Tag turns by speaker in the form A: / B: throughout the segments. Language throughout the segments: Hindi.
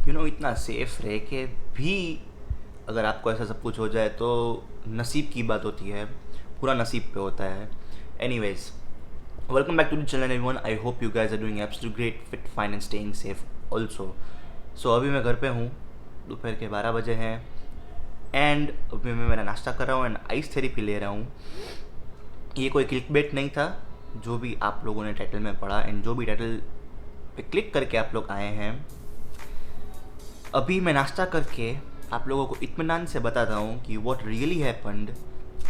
A: इतना सेफ रह के भी अगर आपको ऐसा सब कुछ हो जाए तो नसीब की बात होती है, पूरा नसीब पे होता है. Anyways, welcome back to the channel everyone. I hope you guys are doing absolutely great, fit, fine and staying safe also. So अभी मैं घर पे हूँ, दोपहर के 12 बजे हैं एंड अभी मैं मेरा नाश्ता कर रहा हूँ एंड आइस थेरेपी ले रहा हूँ. ये कोई क्लिकबेट नहीं था, जो भी आप लोगों ने टाइटल में पढ़ा एंड जो भी टाइटल पे क्लिक करके आप लोग आए हैं. अभी मैं नाश्ता करके आप लोगों को इत्मीनान से बताता हूँ कि what really happened.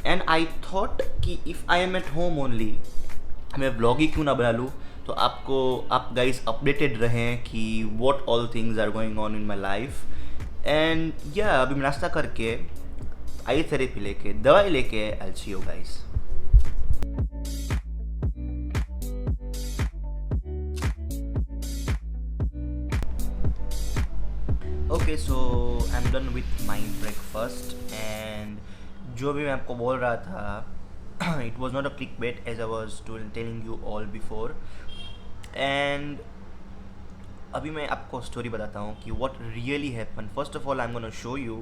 A: And I thought कि if I am at home only मैं व्लॉग ही क्यों ना बना लूँ, तो आप गाइस अपडेटेड रहें कि what all things are going on in my life. And या अभी मैं नाश्ता करके आई थेरेपी लेके दवाई लेके I see you guys. Okay, so I am done with my breakfast and जो भी मैं आपको बोल रहा था it was not a clickbait as I was telling you all before. And अभी मैं आपको स्टोरी बताता हूँ कि what really happen. First of all I am gonna show you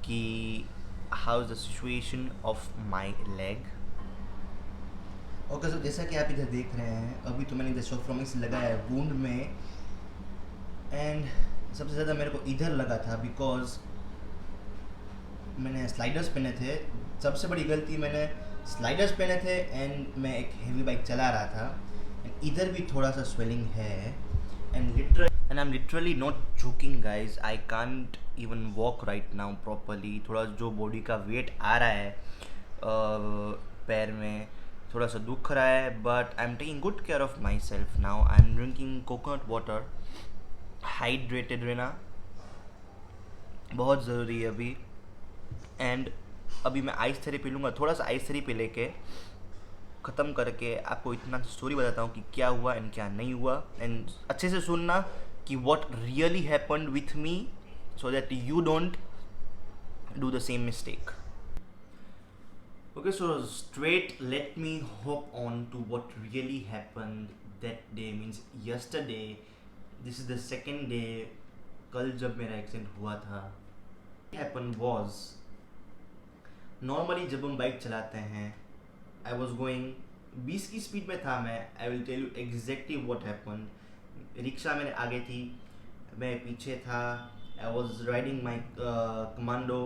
A: कि how is the situation of my leg. Okay, so जैसा कि आप इधर देख रहे हैं, अभी तो मैंने इधर सोफ्रोमिक्स लगाया है वुंड में. एंड सबसे ज़्यादा मेरे को इधर लगा था बिकॉज मैंने स्लाइडर्स पहने थे. सबसे बड़ी गलती, मैंने स्लाइडर्स पहने थे एंड मैं एक हेवी बाइक चला रहा था. एंड इधर भी थोड़ा सा स्वेलिंग है and I am literally not joking guys. I can't even walk right now properly. थोड़ा जो बॉडी का वेट आ रहा है पैर में, थोड़ा सा दुख रहा है, but I am taking good care of my self now. I am drinking coconut water. Hydrated रहना बहुत ज़रूरी है अभी. एंड अभी मैं आइस थेरेपी लूँगा, थोड़ा सा आइस थेरेपी लेके ख़त्म करके आपको इतना स्टोरी बताता हूँ कि क्या हुआ एंड क्या नहीं हुआ. एंड अच्छे से सुनना कि what really happened with me so that you don't do the same mistake. Okay, so straight let me hop on to what really happened that day, means yesterday. This is the second day. कल जब मेरा एक्सीडेंट हुआ था, what happened was, normally जब हम बाइक चलाते हैं, I was going 20 की स्पीड में था मैं. I will tell you exactly what happened. Rickshaw मेरे आगे थी, मैं पीछे था. I was riding my commando.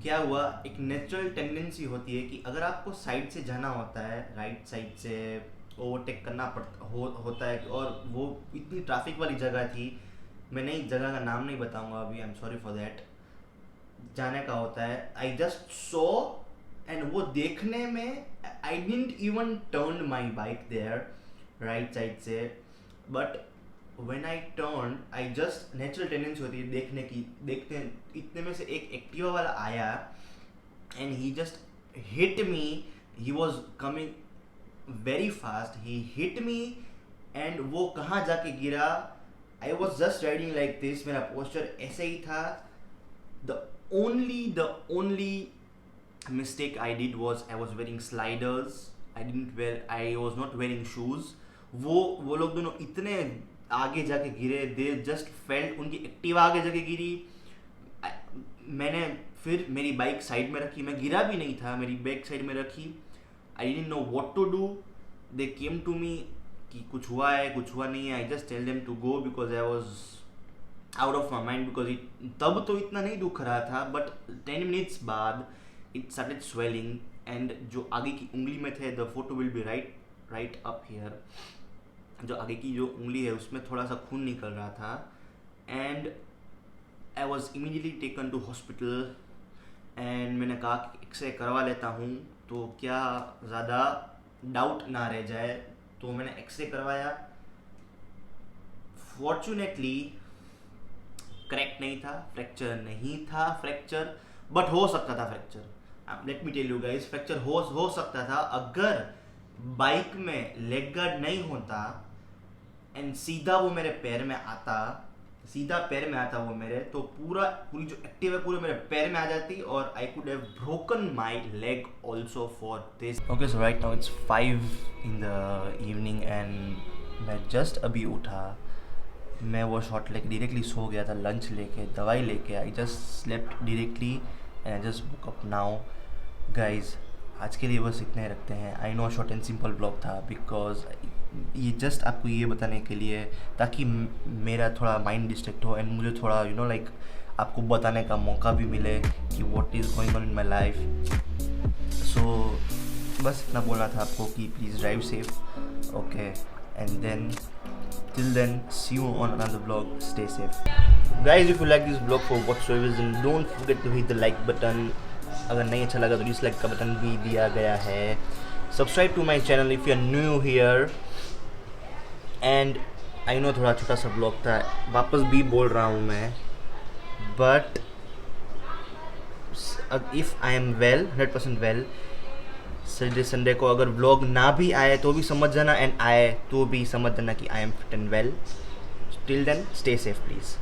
A: क्या हुआ, एक नेचुरल टेंडेंसी होती है कि अगर आपको साइड से जाना होता है, राइट साइड से ओवरटेक करना होता है, और वो इतनी ट्रैफिक वाली जगह थी, मैं नहीं जगह का नाम नहीं बताऊंगा अभी, I am sorry for that. जाने का होता है, आई जस्ट सो एंड वो देखने में I didn't even turn my bike there right side से. But when I turned, I just natural tendency होती है देखने इतने में से एक एक्टिवा वाला आया and he just hit me. He was coming very fast. He hit me and वो कहाँ जाके गिरा. I was just riding like this. मेरा पोस्चर ऐसे ही था. The only mistake I did was I was wearing sliders. I was not wearing shoes. वो लोग दोनों इतने आगे जाके गिरे. दे जस्ट फेल्ट, उनकी एक्टिवा आगे जाके गिरी. मैंने फिर मेरी बाइक साइड में रखी. मैं गिरा भी नहीं था, मेरी बाइक साइड में रखी. I didn't know what to do. They came to me कि कुछ हुआ है, कुछ हुआ नहीं है. I just tell them to go because I was out of my mind. Because तब तो इतना नहीं दुख रहा था, बट 10 मिनट्स बाद इट स्टार्टेड स्वेलिंग. एंड जो आगे की उंगली में थे, the photo will be right up here. जो आगे की जो उंगली है उसमें थोड़ा सा खून निकल रहा था. And I was immediately taken to hospital. And मैंने कहा कि एक्सरे करवा लेता हूँ तो क्या ज़्यादा डाउट ना रह जाए. तो मैंने एक्सरे करवाया. फॉर्चुनेटली करेक्ट नहीं था, फ्रैक्चर नहीं था. फ्रैक्चर बट हो सकता था fracture. Let me tell you guys, fracture हो सकता था अगर बाइक में लेग गार्ड नहीं होता एंड सीधा वो मेरे पैर में आता, वो मेरे, तो पूरी जो एक्टिव है पूरे मेरे पैर में आ जाती और I could have broken my leg also for this. Okay, so right now it's 5 in the evening and मैं जस्ट अभी उठा. मैं वो शॉट लेके डायरेक्टली सो गया था, लंच लेके, दवाई लेके। I just slept directly and I just book up now. Guys आज के लिए बस इतने रखते हैं। I know short and simple blog था बिकॉज ये जस्ट आपको ये बताने के लिए ताकि मेरा थोड़ा माइंड डिस्ट्रैक्ट हो एंड मुझे थोड़ा यू नो लाइक आपको बताने का मौका भी मिले कि what is going on in my life. So बस इतना बोलना था आपको कि please drive safe, okay, and then till then see you on another vlog. Stay safe guys. If you like this vlog for whatsoever reason, don't forget to hit the like button. अगर नहीं अच्छा लगा तो डिसलाइक का बटन भी दिया गया है। Subscribe to my channel if you are new here. And I know थोड़ा छोटा सा ब्लॉग था, वापस भी बोल रहा हूँ मैं, but if I am well 100% well, Saturday Sunday को अगर व्लॉग ना भी आए तो भी समझ जाना, एंड आए तो भी समझ जाना कि I am fit and well. Till then stay safe please.